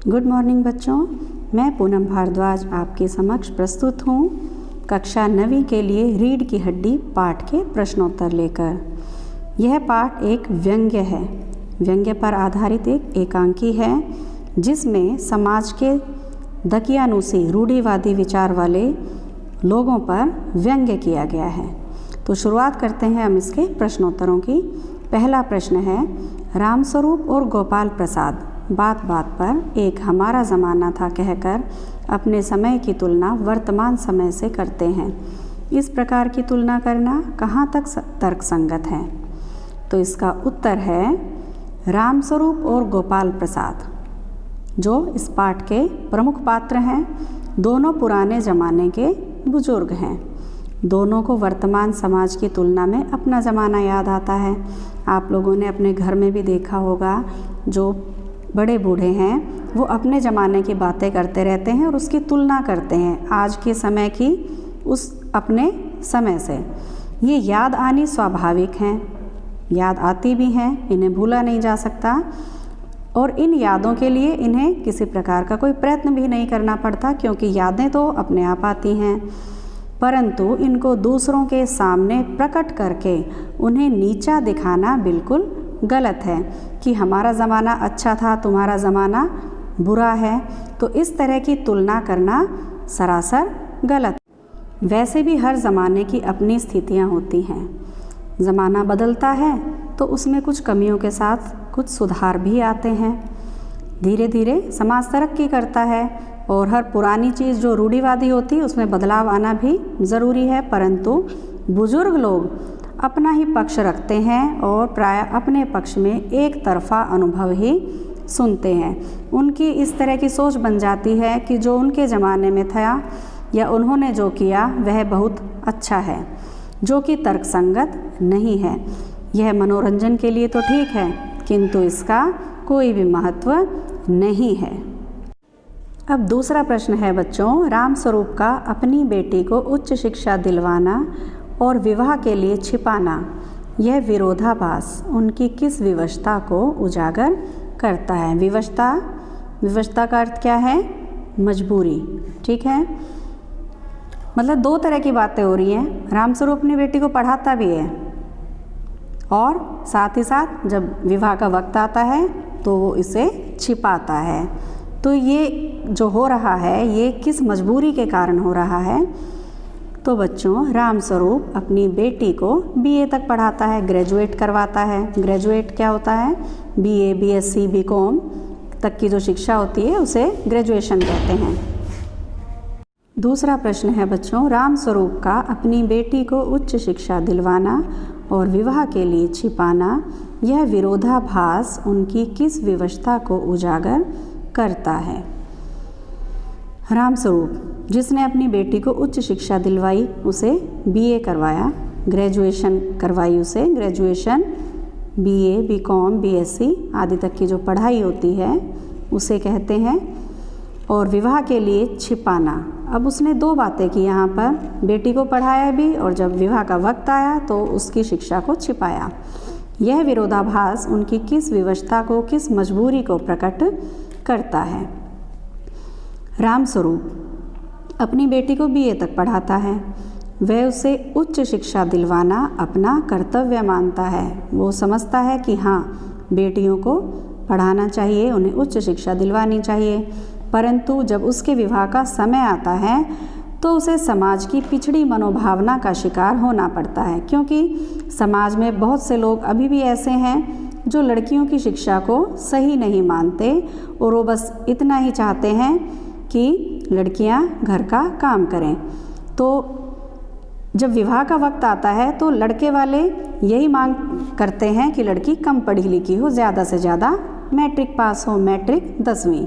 Good morning बच्चों, मैं पूनम भारद्वाज आपके समक्ष प्रस्तुत हूँ कक्षा 9वीं के लिए रीढ़ की हड्डी पाठ के प्रश्नोत्तर लेकर। यह पाठ एक व्यंग्य है। व्यंग्य पर आधारित एक एकांकी है जिसमें समाज के दकियानुसी रूढ़िवादी विचार वाले लोगों पर व्यंग्य किया गया है। तो शुरुआत करते हैं हम इसके प्रश्नोत्तरों की। पहला प्रश्न है, रामस्वरूप और गोपाल प्रसाद बात बात पर एक हमारा ज़माना था कहकर अपने समय की तुलना वर्तमान समय से करते हैं। इस प्रकार की तुलना करना कहाँ तक तर्कसंगत है? तो इसका उत्तर है रामस्वरूप और गोपाल प्रसाद, जो इस पाठ के प्रमुख पात्र हैं। दोनों पुराने ज़माने के बुजुर्ग हैं। दोनों को वर्तमान समाज की तुलना में अपना ज़माना याद आता है। आप लोगों ने अपने घर में भी देखा होगा, जो बड़े बूढ़े हैं वो अपने ज़माने की बातें करते रहते हैं और उसकी तुलना करते हैं आज के समय की उस अपने समय से। ये याद आनी स्वाभाविक हैं, याद आती भी हैं, इन्हें भूला नहीं जा सकता और इन यादों के लिए इन्हें किसी प्रकार का कोई प्रयत्न भी नहीं करना पड़ता, क्योंकि यादें तो अपने आप आती हैं। परंतु इनको दूसरों के सामने प्रकट करके उन्हें नीचा दिखाना बिल्कुल गलत है कि हमारा ज़माना अच्छा था, तुम्हारा ज़माना बुरा है। तो इस तरह की तुलना करना सरासर गलत। वैसे भी हर ज़माने की अपनी स्थितियां होती हैं। ज़माना बदलता है तो उसमें कुछ कमियों के साथ कुछ सुधार भी आते हैं। धीरे धीरे समाज तरक्की करता है और हर पुरानी चीज़ जो रूढ़िवादी होती है उसमें बदलाव आना भी ज़रूरी है। परंतु बुजुर्ग लोग अपना ही पक्ष रखते हैं और प्रायः अपने पक्ष में एक तरफा अनुभव ही सुनते हैं। उनकी इस तरह की सोच बन जाती है कि जो उनके ज़माने में था या उन्होंने जो किया वह बहुत अच्छा है, जो कि तर्कसंगत नहीं है। यह मनोरंजन के लिए तो ठीक है, किंतु इसका कोई भी महत्व नहीं है। अब दूसरा प्रश्न है बच्चों, रामस्वरूप का अपनी बेटी को उच्च शिक्षा दिलवाना और विवाह के लिए छिपाना, यह विरोधाभास उनकी किस विवशता को उजागर करता है? विवशता का अर्थ क्या है? मजबूरी। ठीक है, मतलब दो तरह की बातें हो रही हैं। रामस्वरूप अपनी बेटी को पढ़ाता भी है और साथ ही साथ जब विवाह का वक्त आता है तो वो इसे छिपाता है। तो ये जो हो रहा है ये किस मजबूरी के कारण हो रहा है? तो बच्चों, रामस्वरूप अपनी बेटी को बीए तक पढ़ाता है, ग्रेजुएट करवाता है। ग्रेजुएट क्या होता है? बीए, बीएससी, बीकॉम तक की जो शिक्षा होती है उसे ग्रेजुएशन कहते हैं। दूसरा प्रश्न है बच्चों, रामस्वरूप का अपनी बेटी को उच्च शिक्षा दिलवाना और विवाह के लिए छिपाना, यह विरोधाभास उनकी किस विवशता को उजागर करता है? रामस्वरूप जिसने अपनी बेटी को उच्च शिक्षा दिलवाई, उसे बीए करवाया, ग्रेजुएशन करवाई उसे, ग्रेजुएशन बीए, बीकॉम, बीएससी आदि तक की जो पढ़ाई होती है उसे कहते हैं। और विवाह के लिए छिपाना, अब उसने दो बातें की यहाँ पर, बेटी को पढ़ाया भी और जब विवाह का वक्त आया तो उसकी शिक्षा को छिपाया। यह विरोधाभास उनकी किस विवशता को, किस मजबूरी को प्रकट करता है? रामस्वरूप अपनी बेटी को बीए तक पढ़ाता है, वह उसे उच्च शिक्षा दिलवाना अपना कर्तव्य मानता है। वो समझता है कि हाँ, बेटियों को पढ़ाना चाहिए, उन्हें उच्च शिक्षा दिलवानी चाहिए। परंतु जब उसके विवाह का समय आता है तो उसे समाज की पिछड़ी मनोभावना का शिकार होना पड़ता है, क्योंकि समाज में बहुत से लोग अभी भी ऐसे हैं जो लड़कियों की शिक्षा को सही नहीं मानते और वो बस इतना ही चाहते हैं कि लड़कियां घर का काम करें। तो जब विवाह का वक्त आता है तो लड़के वाले यही मांग करते हैं कि लड़की कम पढ़ी लिखी हो, ज़्यादा से ज़्यादा मैट्रिक पास हो, मैट्रिक 10वीं।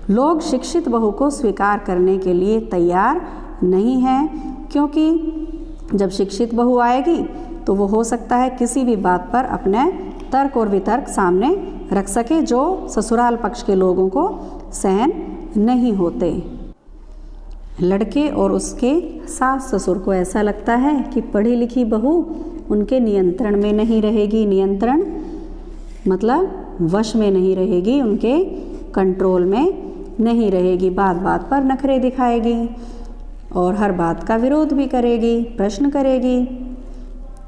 लोग शिक्षित बहू को स्वीकार करने के लिए तैयार नहीं हैं, क्योंकि जब शिक्षित बहू आएगी तो वो हो सकता है किसी भी बात पर अपने तर्क और वितर्क सामने रख सके जो ससुराल पक्ष के लोगों को सहन नहीं होते। लड़के और उसके सास ससुर को ऐसा लगता है कि पढ़ी लिखी बहू उनके नियंत्रण में नहीं रहेगी। नियंत्रण मतलब वश में नहीं रहेगी, उनके कंट्रोल में नहीं रहेगी। बात बात पर नखरे दिखाएगी और हर बात का विरोध भी करेगी, प्रश्न करेगी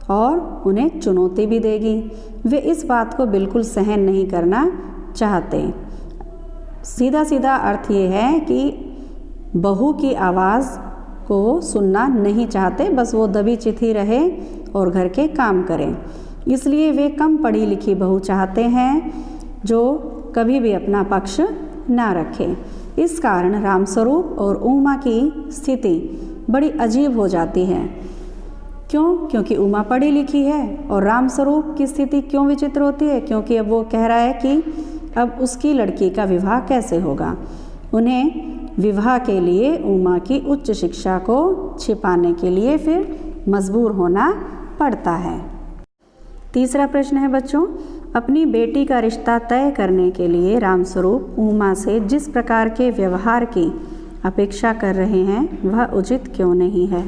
और उन्हें चुनौती भी देगी। वे इस बात को बिल्कुल सहन नहीं करना चाहते। सीधा सीधा अर्थ ये है कि बहू की आवाज़ को वो सुनना नहीं चाहते, बस वो दबी चिथी रहे और घर के काम करें। इसलिए वे कम पढ़ी लिखी बहू चाहते हैं जो कभी भी अपना पक्ष ना रखे। इस कारण रामस्वरूप और उमा की स्थिति बड़ी अजीब हो जाती है। क्यों? क्योंकि उमा पढ़ी लिखी है। और रामस्वरूप की स्थिति क्यों विचित्र होती है? क्योंकि अब वो कह रहा है कि अब उसकी लड़की का विवाह कैसे होगा। उन्हें विवाह के लिए उमा की उच्च शिक्षा को छिपाने के लिए फिर मजबूर होना पड़ता है। तीसरा प्रश्न है बच्चों, अपनी बेटी का रिश्ता तय करने के लिए रामस्वरूप उमा से जिस प्रकार के व्यवहार की अपेक्षा कर रहे हैं वह उचित क्यों नहीं है।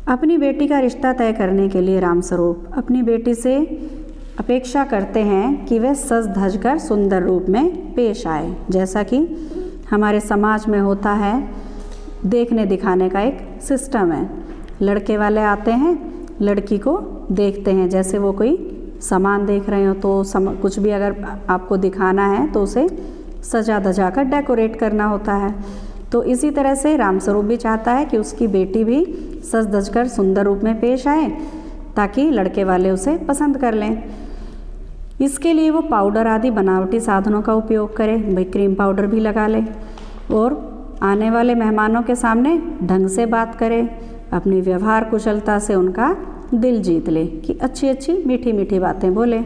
अपनी बेटी का रिश्ता तय करने के लिए रामस्वरूप अपनी बेटी से अपेक्षा करते हैं कि वह सज धज कर सुंदर रूप में पेश आए, जैसा कि हमारे समाज में होता है। देखने दिखाने का एक सिस्टम है। लड़के वाले आते हैं, लड़की को देखते हैं, जैसे वो कोई सामान देख रहे हो तो कुछ भी अगर आपको दिखाना है तो उसे सजा धजा कर डेकोरेट करना होता है। तो इसी तरह से रामस्वरूप भी चाहता है कि उसकी बेटी भी सज धज कर सुंदर रूप में पेश आए ताकि लड़के वाले उसे पसंद कर लें। इसके लिए वो पाउडर आदि बनावटी साधनों का उपयोग करे, भाई क्रीम पाउडर भी लगा ले और आने वाले मेहमानों के सामने ढंग से बात करे, अपनी व्यवहार कुशलता से उनका दिल जीत ले कि अच्छी अच्छी मीठी मीठी बातें बोले।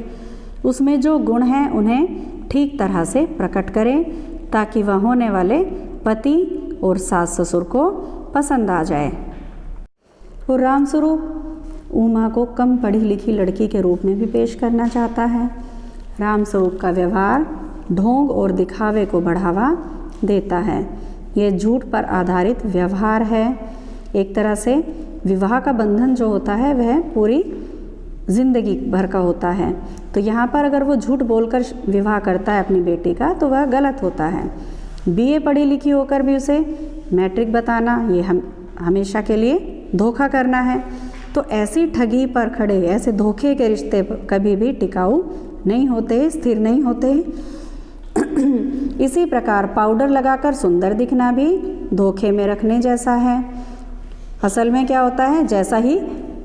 उसमें जो गुण हैं उन्हें ठीक तरह से प्रकट करें ताकि वह होने वाले पति और सास ससुर को पसंद आ जाए। और रामस्वरूप उमा को कम पढ़ी लिखी लड़की के रूप में भी पेश करना चाहता है। रामस्वरूप का व्यवहार ढोंग और दिखावे को बढ़ावा देता है। यह झूठ पर आधारित व्यवहार है। एक तरह से विवाह का बंधन जो होता है वह पूरी जिंदगी भर का होता है। तो यहाँ पर अगर वो झूठ बोलकर विवाह करता है अपनी बेटी का तो वह गलत होता है। बीए पढ़ी लिखी होकर भी उसे मैट्रिक बताना ये हमेशा के लिए धोखा करना है। तो ऐसी ठगी पर खड़े ऐसे धोखे के रिश्ते कभी भी टिकाऊ नहीं होते, स्थिर नहीं होते। इसी प्रकार पाउडर लगाकर सुंदर दिखना भी धोखे में रखने जैसा है। असल में क्या होता है,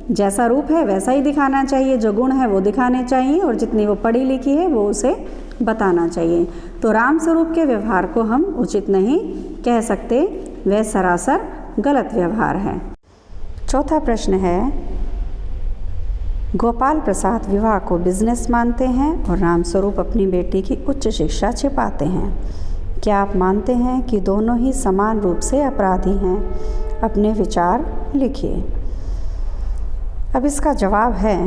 जैसा रूप है वैसा ही दिखाना चाहिए, जो गुण है वो दिखाने चाहिए और जितनी वो पढ़ी लिखी है वो उसे बताना चाहिए। तो रामस्वरूप के व्यवहार को हम उचित नहीं कह सकते, वह सरासर गलत व्यवहार है। चौथा प्रश्न है, गोपाल प्रसाद विवाह को बिजनेस मानते हैं और रामस्वरूप अपनी बेटी की उच्च शिक्षा छिपाते हैं। क्या आप मानते हैं कि दोनों ही समान रूप से अपराधी हैं? अपने विचार लिखिए। अब इसका जवाब है,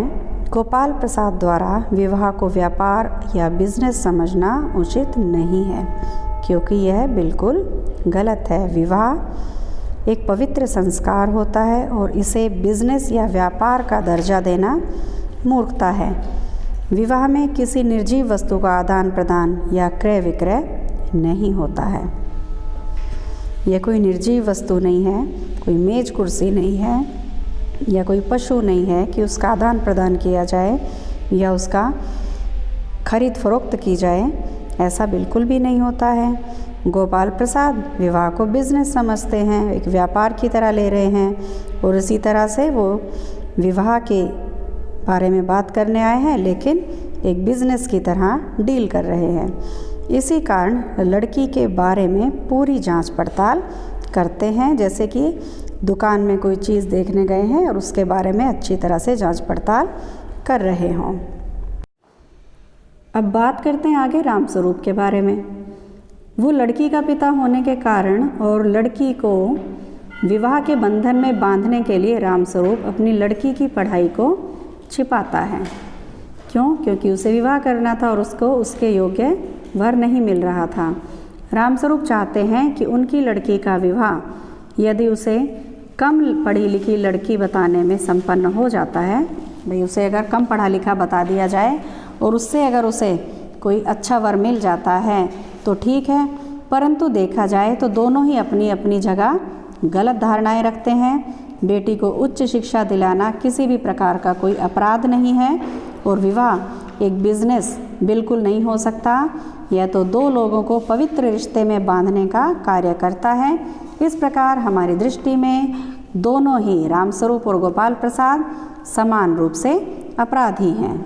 गोपाल प्रसाद द्वारा विवाह को व्यापार या बिजनेस समझना उचित नहीं है, क्योंकि यह बिल्कुल गलत है। विवाह एक पवित्र संस्कार होता है और इसे बिजनेस या व्यापार का दर्जा देना मूर्खता है। विवाह में किसी निर्जीव वस्तु का आदान प्रदान या क्रय विक्रय नहीं होता है। यह कोई निर्जीव वस्तु नहीं है, कोई मेज कुर्सी नहीं है या कोई पशु नहीं है कि उसका आदान प्रदान किया जाए या उसका खरीद फरोख्त की जाए, ऐसा बिल्कुल भी नहीं होता है। गोपाल प्रसाद विवाह को बिजनेस समझते हैं, एक व्यापार की तरह ले रहे हैं और इसी तरह से वो विवाह के बारे में बात करने आए हैं, लेकिन एक बिजनेस की तरह डील कर रहे हैं। इसी कारण लड़की के बारे में पूरी जांच पड़ताल करते हैं, जैसे कि दुकान में कोई चीज़ देखने गए हैं और उसके बारे में अच्छी तरह से जांच पड़ताल कर रहे हों। अब बात करते हैं आगे रामस्वरूप के बारे में। वो लड़की का पिता होने के कारण और लड़की को विवाह के बंधन में बांधने के लिए रामस्वरूप अपनी लड़की की पढ़ाई को छिपाता है। क्यों? क्योंकि उसे विवाह करना था और उसको उसके योग्य वर नहीं मिल रहा था। रामस्वरूप चाहते हैं कि उनकी लड़की का विवाह यदि उसे कम पढ़ी लिखी लड़की बताने में संपन्न हो जाता है, भाई उसे अगर कम पढ़ा लिखा बता दिया जाए और उससे अगर उसे कोई अच्छा वर मिल जाता है तो ठीक है, परंतु देखा जाए तो दोनों ही अपनी अपनी जगह गलत धारणाएं रखते हैं। बेटी को उच्च शिक्षा दिलाना किसी भी प्रकार का कोई अपराध नहीं है और विवाह एक बिजनेस बिल्कुल नहीं हो सकता। यह तो दो लोगों को पवित्र रिश्ते में बांधने का कार्य करता है। इस प्रकार हमारी दृष्टि में दोनों ही रामस्वरूप और गोपाल प्रसाद समान रूप से अपराधी हैं।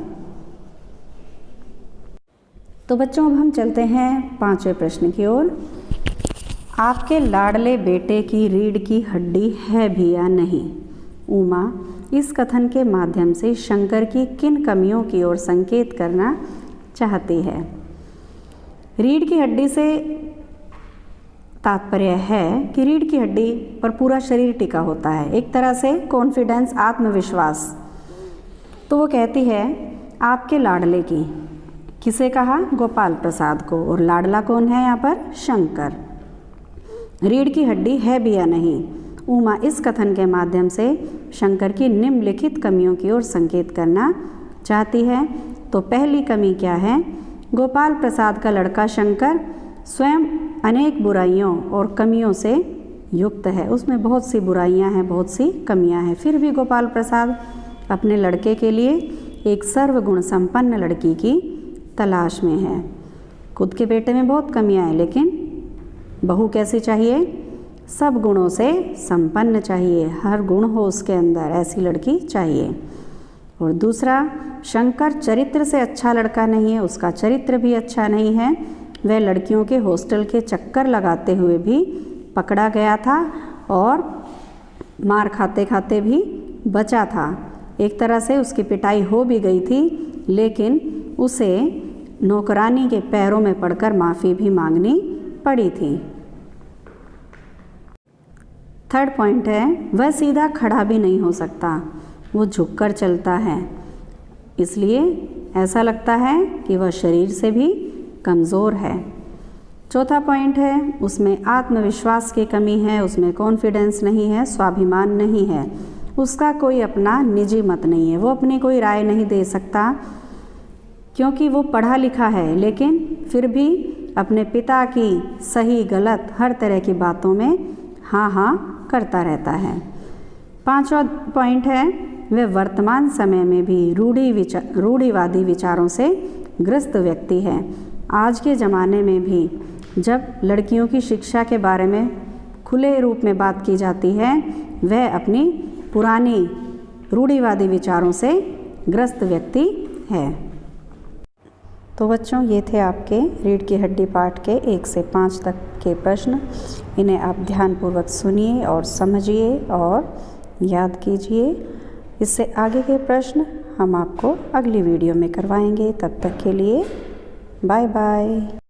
तो बच्चों अब हम चलते हैं 5वें प्रश्न की ओर। आपके लाडले बेटे की रीढ़ की हड्डी है भी या नहीं? उमा इस कथन के माध्यम से शंकर की किन कमियों की ओर संकेत करना चाहती है? रीढ़ की हड्डी से तात्पर्य है कि रीढ़ की हड्डी पर पूरा शरीर टिका होता है, एक तरह से कॉन्फिडेंस, आत्मविश्वास। तो वो कहती है आपके लाडले की, किसे कहा? गोपाल प्रसाद को। और लाडला कौन है यहाँ पर? शंकर। रीढ़ की हड्डी है भी या नहीं? उमा इस कथन के माध्यम से शंकर की निम्नलिखित कमियों की ओर संकेत करना चाहती है। तो पहली कमी क्या है? गोपाल प्रसाद का लड़का शंकर स्वयं अनेक बुराइयों और कमियों से युक्त है, उसमें बहुत सी बुराइयां हैं, बहुत सी कमियां हैं। फिर भी गोपाल प्रसाद अपने लड़के के लिए एक सर्वगुण संपन्न लड़की की तलाश में है। खुद के बेटे में बहुत कमियां हैं, लेकिन बहू कैसी चाहिए? सब गुणों से संपन्न चाहिए, हर गुण हो उसके अंदर, ऐसी लड़की चाहिए। और दूसरा, शंकर चरित्र से अच्छा लड़का नहीं है, उसका चरित्र भी अच्छा नहीं है। वह लड़कियों के हॉस्टल के चक्कर लगाते हुए भी पकड़ा गया था और मार खाते खाते भी बचा था। एक तरह से उसकी पिटाई हो भी गई थी, लेकिन उसे नौकरानी के पैरों में पड़कर माफ़ी भी मांगनी पड़ी थी। थर्ड पॉइंट है, वह सीधा खड़ा भी नहीं हो सकता, वो झुककर चलता है, इसलिए ऐसा लगता है कि वह शरीर से भी कमज़ोर है। चौथा पॉइंट है, उसमें आत्मविश्वास की कमी है, उसमें कॉन्फिडेंस नहीं है, स्वाभिमान नहीं है, उसका कोई अपना निजी मत नहीं है, वो अपनी कोई राय नहीं दे सकता क्योंकि वो पढ़ा लिखा है, लेकिन फिर भी अपने पिता की सही गलत हर तरह की बातों में हाँ हाँ करता रहता है। पांचवा पॉइंट है, वह वर्तमान समय में भी रूढ़िवादी विचारों से ग्रस्त व्यक्ति है। आज के ज़माने में भी जब लड़कियों की शिक्षा के बारे में खुले रूप में बात की जाती है, वह अपनी पुरानी रूढ़िवादी विचारों से ग्रस्त व्यक्ति है। तो बच्चों, ये थे आपके रीढ़ की हड्डी पाठ के 1 से 5 तक के प्रश्न। इन्हें आप ध्यानपूर्वक सुनिए और समझिए और याद कीजिए। इससे आगे के प्रश्न हम आपको अगली वीडियो में करवाएंगे। तब तक के लिए बाय बाय।